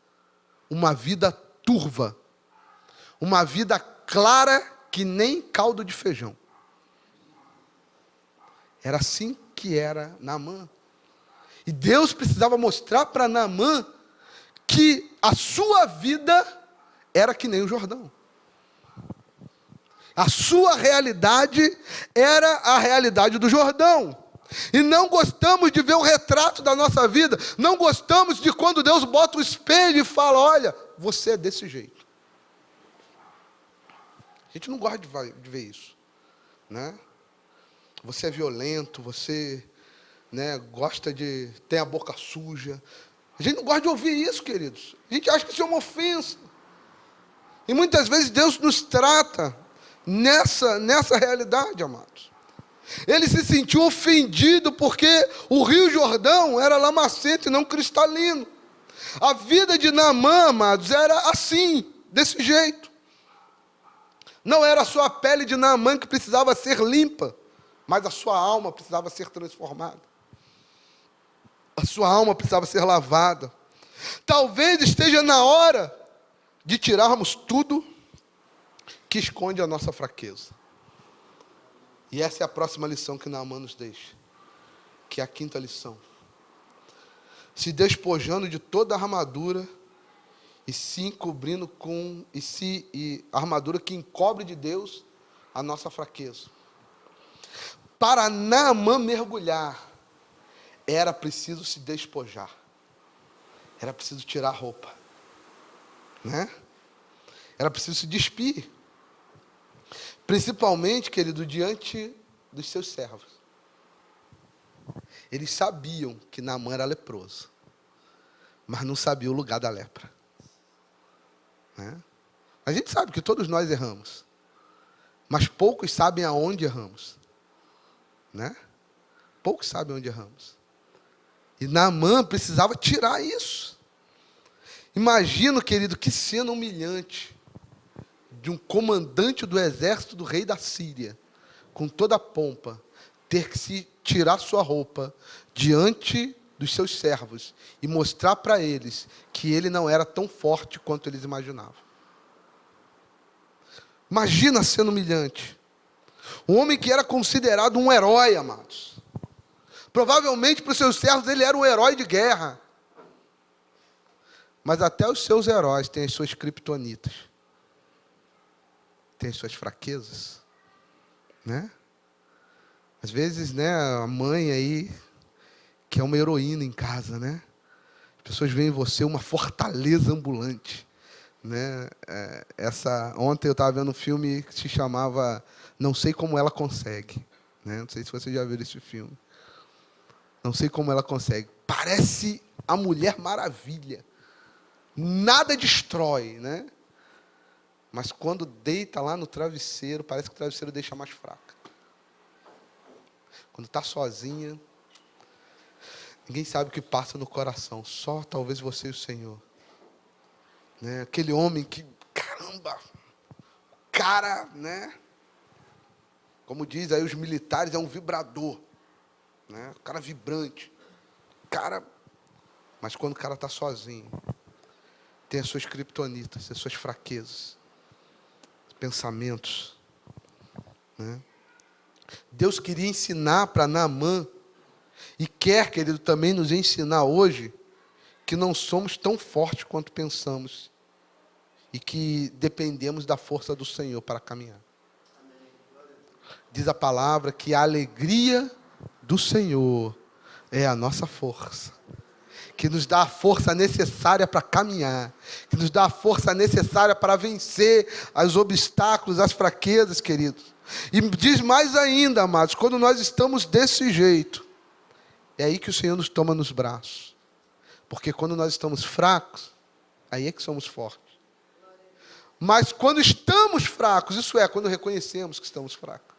Uma vida turva. Uma vida clara que nem caldo de feijão. Era assim que era Naamã. E Deus precisava mostrar para Naamã que a sua vida era que nem o Jordão. A sua realidade era a realidade do Jordão. E não gostamos de ver o retrato da nossa vida. Não gostamos de quando Deus bota o espelho e fala, olha, você é desse jeito. A gente não gosta de ver isso, né? Você é violento, você, né, gosta de ter a boca suja. A gente não gosta de ouvir isso, queridos. A gente acha que isso é uma ofensa. E muitas vezes Deus nos trata nessa realidade, amados. Ele se sentiu ofendido porque o rio Jordão era lamacento e não cristalino. A vida de Naamã, amados, era assim, desse jeito. Não era só a pele de Naamã que precisava ser limpa, mas a sua alma precisava ser transformada. A sua alma precisava ser lavada. Talvez esteja na hora de tirarmos tudo que esconde a nossa fraqueza. E essa é a próxima lição que Naamã nos deixa, que é a quinta lição. Se despojando de toda a armadura e se encobrindo com a armadura que encobre de Deus a nossa fraqueza. Para Naamã mergulhar, era preciso se despojar. Era preciso tirar a roupa, né? Era preciso se despir. Principalmente, querido, diante dos seus servos. Eles sabiam que Naamã era leproso, mas não sabiam o lugar da lepra, né? A gente sabe que todos nós erramos, mas poucos sabem aonde erramos, né? Poucos sabem onde erramos. E Naamã precisava tirar isso. Imagina, querido, que cena humilhante de um comandante do exército do rei da Síria, com toda a pompa, ter que se tirar sua roupa diante dos seus servos e mostrar para eles que ele não era tão forte quanto eles imaginavam. Imagina a cena humilhante. Um homem que era considerado um herói, amados. Provavelmente para os seus servos ele era um herói de guerra. Mas até os seus heróis têm as suas criptonitas. Tem as suas fraquezas, né? Às vezes, né, a mãe aí, que é uma heroína em casa, né? As pessoas veem em você uma fortaleza ambulante, né? Ontem eu estava vendo um filme que se chamava Não Sei Como Ela Consegue, né? Não sei se você já viu esse filme. Não sei como ela consegue. Parece a Mulher Maravilha. Nada destrói, né? Mas quando deita lá no travesseiro, parece que o travesseiro deixa mais fraca. Quando está sozinha. Ninguém sabe o que passa no coração, só talvez você e o Senhor. Né? Aquele homem que, caramba, cara, né? Como diz aí os militares, é um vibrador. Né? O cara vibrante. Cara, mas quando o cara está sozinho, tem as suas criptonitas, as suas fraquezas, pensamentos. Né? Deus queria ensinar para Naamã, e quer, querido, também nos ensinar hoje, que não somos tão fortes quanto pensamos, e que dependemos da força do Senhor para caminhar. Diz a palavra que a alegria do Senhor é a nossa força, que nos dá a força necessária para caminhar, que nos dá a força necessária para vencer os obstáculos, as fraquezas, queridos. E diz mais ainda, amados, quando nós estamos desse jeito, é aí que o Senhor nos toma nos braços. Porque quando nós estamos fracos, aí é que somos fortes. Mas quando estamos fracos, isso é, quando reconhecemos que estamos fracos.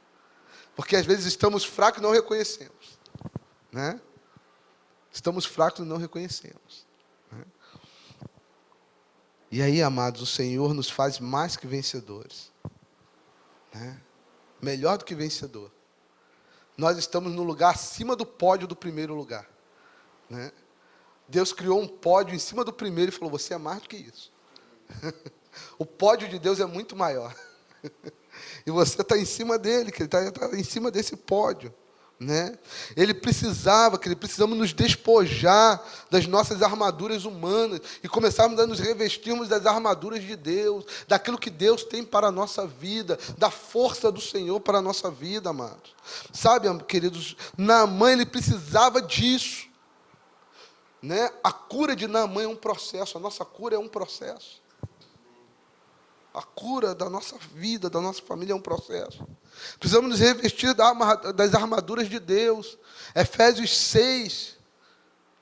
Porque às vezes estamos fracos e não reconhecemos. Né? Estamos fracos e não reconhecemos. Né? E aí, amados, o Senhor nos faz mais que vencedores. Né? Melhor do que vencedor. Nós estamos no lugar acima do pódio do primeiro lugar. Né? Deus criou um pódio em cima do primeiro e falou, você é mais do que isso. O pódio de Deus é muito maior. E você está em cima dele, que ele está em cima desse pódio. Né? Precisamos nos despojar das nossas armaduras humanas e começarmos a nos revestirmos das armaduras de Deus, daquilo que Deus tem para a nossa vida, da força do Senhor para a nossa vida, amados. Sabe, queridos, Naamã, ele precisava disso. Né? A cura de Naamã é um processo, a nossa cura é um processo. A cura da nossa vida, da nossa família é um processo. Precisamos nos revestir das armaduras de Deus. Efésios 6,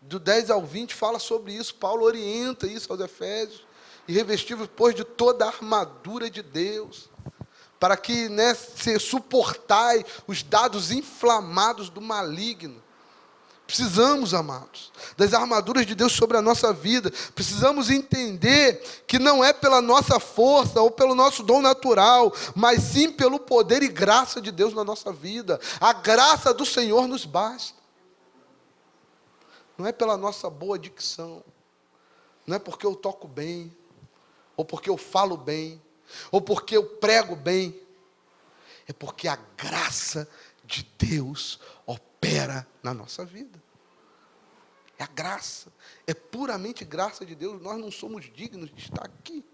do 10 ao 20, fala sobre isso. Paulo orienta isso aos Efésios. E revestivos, pois, de toda a armadura de Deus, para que, né, se suportai os dados inflamados do maligno. Precisamos, amados, das armaduras de Deus sobre a nossa vida. Precisamos entender que não é pela nossa força ou pelo nosso dom natural, mas sim pelo poder e graça de Deus na nossa vida. A graça do Senhor nos basta. Não é pela nossa boa dicção, não é porque eu toco bem, ou porque eu falo bem, ou porque eu prego bem. É porque a graça de Deus opera na nossa vida. É a graça, é puramente graça de Deus. Nós não somos dignos de estar aqui.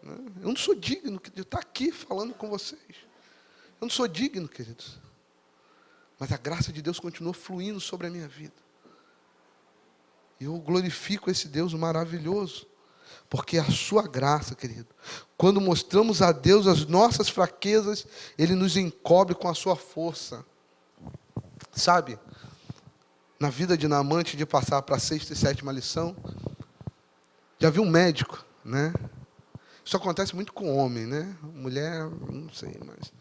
Eu não sou digno de estar aqui falando com vocês. Eu não sou digno, queridos. Mas a graça de Deus continua fluindo sobre a minha vida. E eu glorifico esse Deus maravilhoso. Porque a sua graça, querido, quando mostramos a Deus as nossas fraquezas, Ele nos encobre com a sua força. Sabe, na vida de Naamã, antes de passar para a 6ª e 7ª lição, já vi um médico, né? Isso acontece muito com homem, né? Mulher, não sei, mas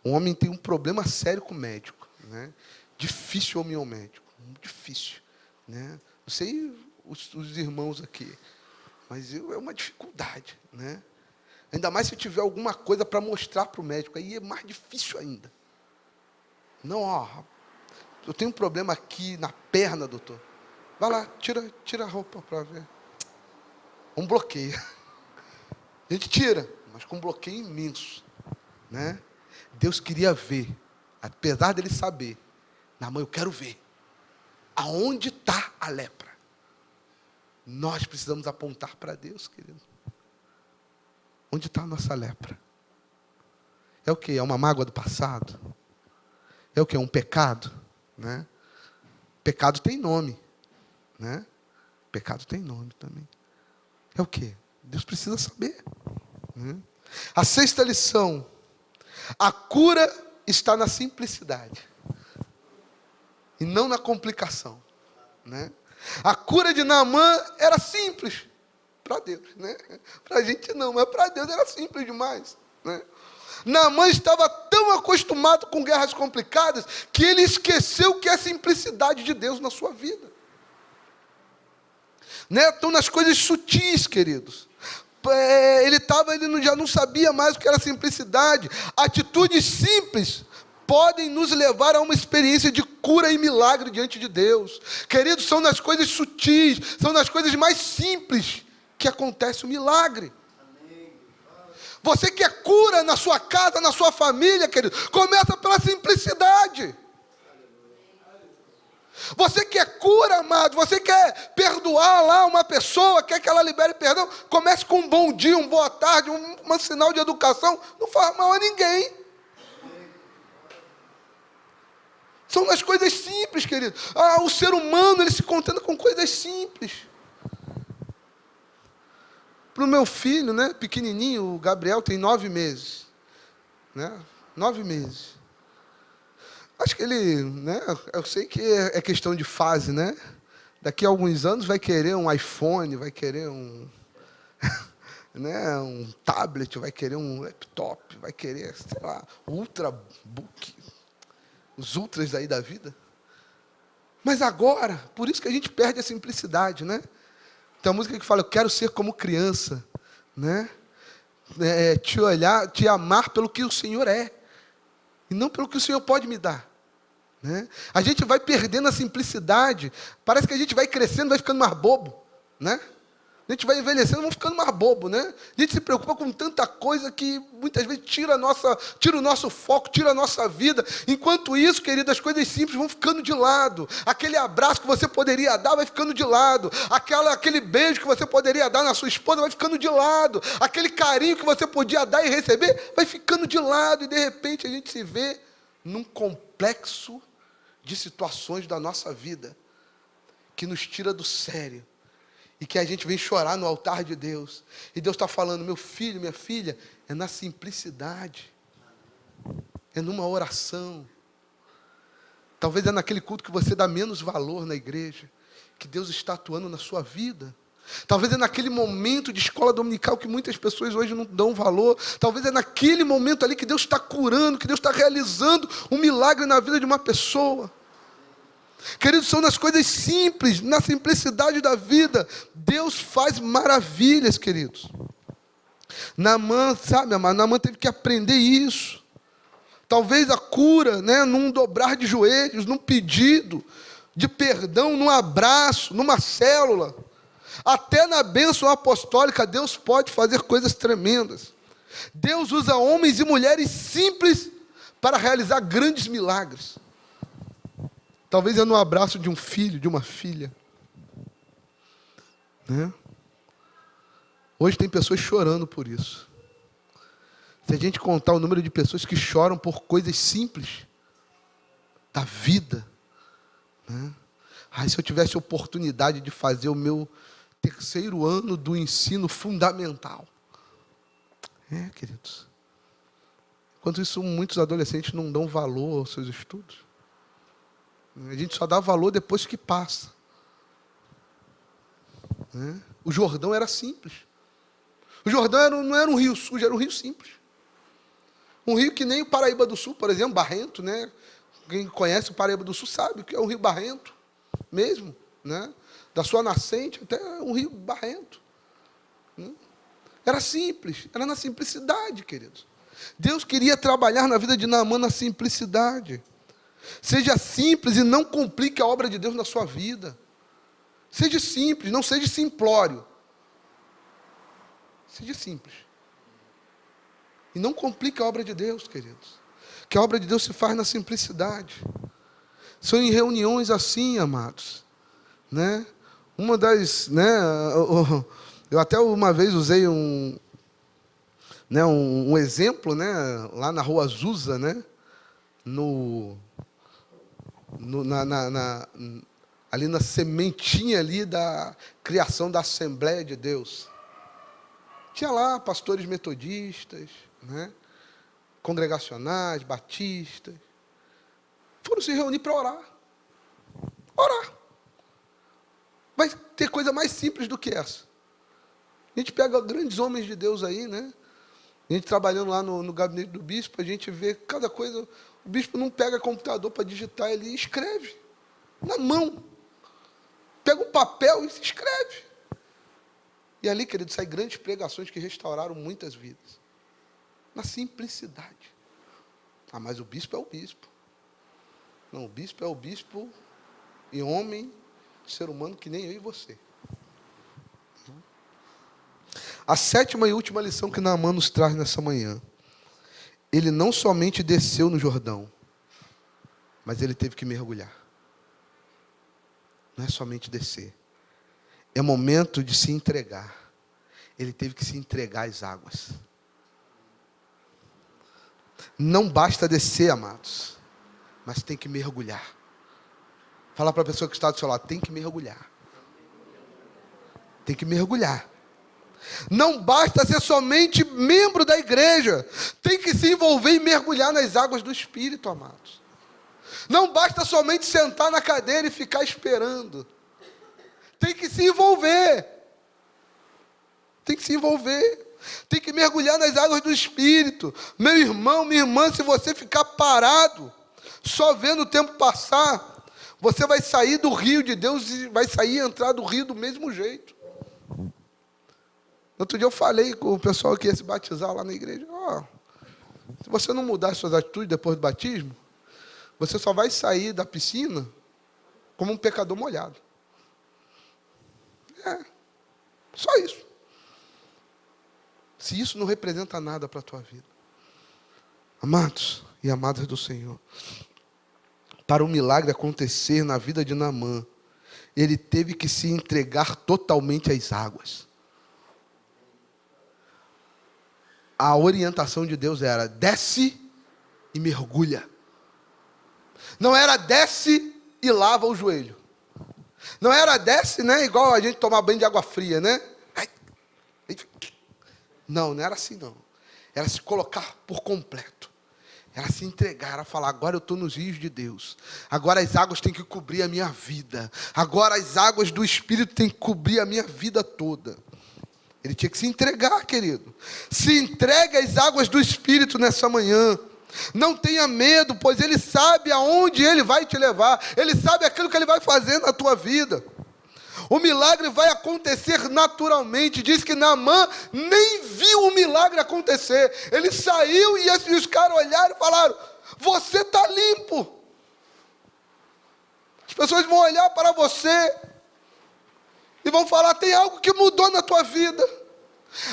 o homem tem um problema sério com o médico, né? Difícil homem ao médico, difícil, né? Não sei os irmãos aqui, mas é uma dificuldade, né? Ainda mais se tiver alguma coisa para mostrar para o médico, aí é mais difícil ainda. Não, ó, eu tenho um problema aqui na perna, doutor. Vai lá, tira a roupa para ver. Um bloqueio. A gente tira, mas com um bloqueio imenso. Né? Deus queria ver, apesar dele saber. Naamã, eu quero ver. Aonde está a lepra? Nós precisamos apontar para Deus, querido. Onde está a nossa lepra? É o quê? É uma mágoa do passado? É o quê? É um pecado? Né? Pecado tem nome. Né? Pecado tem nome também. É o quê? Deus precisa saber. Né? A 6ª lição. A cura está na simplicidade. E não na complicação. Né? A cura de Naamã era simples. Para Deus. Né? Para a gente não, mas para Deus era simples demais. Né? Naamã estava tão tão acostumado com guerras complicadas que ele esqueceu o que é a simplicidade de Deus na sua vida. Né? Estão nas coisas sutis, queridos. Ele já não sabia mais o que era simplicidade. Atitudes simples podem nos levar a uma experiência de cura e milagre diante de Deus. Queridos, são nas coisas sutis, são nas coisas mais simples que acontece o milagre. Você quer cura na sua casa, na sua família, querido? Começa pela simplicidade. Você quer cura, amado? Você quer perdoar lá uma pessoa, quer que ela libere perdão? Comece com um bom dia, uma boa tarde, um sinal de educação. Não faz mal a ninguém. São nas coisas simples, querido. O ser humano, ele se contenta com coisas simples. Para o meu filho, né, pequenininho, o Gabriel tem 9 meses. Né? 9 meses. Acho que ele, né, eu sei que é questão de fase, né? Daqui a alguns anos vai querer um iPhone, vai querer né, um tablet, vai querer um laptop, vai querer, sei lá, ultrabook, os ultras aí da vida. Mas agora, por isso que a gente perde a simplicidade, né? Tem uma música que fala, eu quero ser como criança, né? Te olhar, te amar pelo que o Senhor é. E não pelo que o Senhor pode me dar. Né? A gente vai perdendo a simplicidade. Parece que a gente vai crescendo, vai ficando mais bobo. Né? A gente vai envelhecendo, vamos ficando mais bobo. Né? A gente se preocupa com tanta coisa que muitas vezes tira o nosso foco, tira a nossa vida. Enquanto isso, querido, as coisas simples vão ficando de lado. Aquele abraço que você poderia dar vai ficando de lado. Aquele beijo que você poderia dar na sua esposa vai ficando de lado. Aquele carinho que você podia dar e receber vai ficando de lado. E de repente a gente se vê num complexo de situações da nossa vida que nos tira do sério. E que a gente vem chorar no altar de Deus. E Deus está falando, meu filho, minha filha, é na simplicidade. É numa oração. Talvez é naquele culto que você dá menos valor na igreja. Que Deus está atuando na sua vida. Talvez é naquele momento de escola dominical que muitas pessoas hoje não dão valor. Talvez é naquele momento ali que Deus está curando, que Deus está realizando um milagre na vida de uma pessoa. Queridos, são nas coisas simples, na simplicidade da vida, Deus faz maravilhas, queridos. Naamã, sabe, amado, Naamã teve que aprender isso. Talvez a cura, né, num dobrar de joelhos, num pedido de perdão, num abraço, numa célula. Até na bênção apostólica, Deus pode fazer coisas tremendas. Deus usa homens e mulheres simples para realizar grandes milagres. Talvez é no abraço de um filho, de uma filha. Né? Hoje tem pessoas chorando por isso. Se a gente contar o número de pessoas que choram por coisas simples da vida. Né? Se eu tivesse oportunidade de fazer o meu 3º ano do ensino fundamental. Queridos. Enquanto isso, muitos adolescentes não dão valor aos seus estudos. A gente só dá valor depois que passa. O Jordão era simples. O Jordão não era um rio sujo, era um rio simples. Um rio que nem o Paraíba do Sul, por exemplo, barrento, né? Quem conhece o Paraíba do Sul sabe que é um rio barrento mesmo, né? Da sua nascente até um rio barrento. Era simples, era na simplicidade, queridos. Deus queria trabalhar na vida de Naamã na simplicidade. Seja simples e não complique a obra de Deus na sua vida. Seja simples, não seja simplório. Seja simples. E não complique a obra de Deus, queridos. Que a obra de Deus se faz na simplicidade. São em reuniões assim, amados. Né? Uma das... Né, eu até uma vez usei um exemplo, né, lá na Rua Azusa, né? Ali na sementinha ali da criação da Assembleia de Deus. Tinha lá pastores metodistas, né, congregacionais, batistas. Foram se reunir para orar. Orar. Vai ter coisa mais simples do que essa. A gente pega grandes homens de Deus aí, né? A gente trabalhando lá no gabinete do bispo, a gente vê cada coisa. O bispo não pega computador para digitar, ele escreve na mão. Pega um papel e se escreve. E ali, querido, saem grandes pregações que restauraram muitas vidas. Na simplicidade. Ah, mas o bispo é o bispo. Não, o bispo é o bispo e homem, ser humano que nem eu e você. A sétima e última lição que Naamã nos traz nessa manhã. Ele não somente desceu no Jordão, mas ele teve que mergulhar. Não é somente descer. É momento de se entregar. Ele teve que se entregar às águas. Não basta descer, amados, mas tem que mergulhar. Fala para a pessoa que está do seu lado, tem que mergulhar. Tem que mergulhar. Não basta ser somente membro da igreja. Tem que se envolver e mergulhar nas águas do Espírito, amados. Não basta somente sentar na cadeira e ficar esperando. Tem que se envolver. Tem que se envolver. Tem que mergulhar nas águas do Espírito. Meu irmão, minha irmã, se você ficar parado, só vendo o tempo passar, você vai sair do rio de Deus e vai sair e entrar do rio do mesmo jeito. Outro dia eu falei com o pessoal que ia se batizar lá na igreja. Se você não mudar as suas atitudes depois do batismo, você só vai sair da piscina como um pecador molhado. Só isso. Se isso não representa nada para a tua vida. Amados e amadas do Senhor, para o milagre acontecer na vida de Naamã, ele teve que se entregar totalmente às águas. A orientação de Deus era, desce e mergulha. Não era desce e lava o joelho. Não era desce, né, igual a gente tomar banho de água fria, né? Não era assim não. Era se colocar por completo. Era se entregar, era falar, agora eu estou nos rios de Deus. Agora as águas têm que cobrir a minha vida. Agora as águas do Espírito têm que cobrir a minha vida toda. Ele tinha que se entregar, querido. Se entregue às águas do Espírito nessa manhã. Não tenha medo, pois Ele sabe aonde Ele vai te levar. Ele sabe aquilo que Ele vai fazer na tua vida. O milagre vai acontecer naturalmente. Diz que Naamã nem viu o milagre acontecer. Ele saiu e os caras olharam e falaram, você está limpo. As pessoas vão olhar para você e vão falar, tem algo que mudou na tua vida.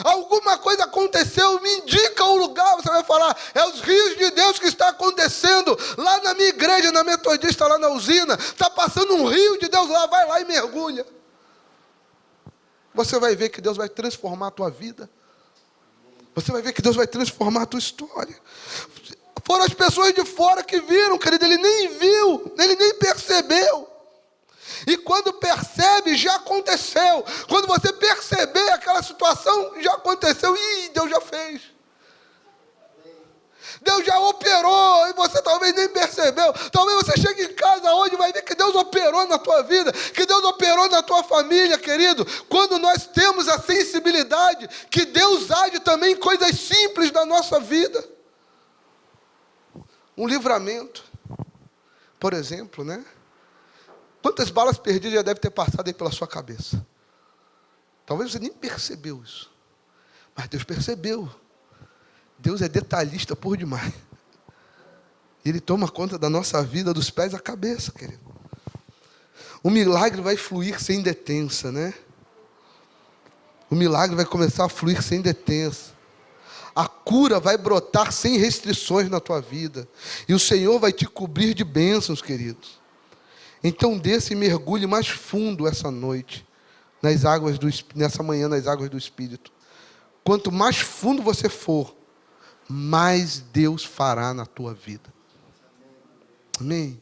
Alguma coisa aconteceu, me indica o lugar. Você vai falar, é os rios de Deus que está acontecendo. Lá na minha igreja, na Metodista, lá na usina, está passando um rio de Deus lá, vai lá e mergulha. Você vai ver que Deus vai transformar a tua vida. Você vai ver que Deus vai transformar a tua história. Foram as pessoas de fora que viram, querido, ele nem viu, ele nem percebeu. E quando percebe, já aconteceu. Quando você perceber aquela situação, já aconteceu. E Deus já fez. Deus já operou e você talvez nem percebeu. Talvez você chegue em casa hoje e vai ver que Deus operou na tua vida, que Deus operou na tua família, querido. Quando nós temos a sensibilidade que Deus age também em coisas simples da nossa vida. Um livramento, por exemplo, né? Quantas balas perdidas já deve ter passado aí pela sua cabeça? Talvez você nem percebeu isso. Mas Deus percebeu. Deus é detalhista por demais. Ele toma conta da nossa vida, dos pés à cabeça, querido. O milagre vai fluir sem detença, né? O milagre vai começar a fluir sem detença. A cura vai brotar sem restrições na tua vida. E o Senhor vai te cobrir de bênçãos, queridos. Então desça e mergulhe mais fundo essa noite, nessa manhã nas águas do Espírito. Quanto mais fundo você for, mais Deus fará na tua vida. Amém?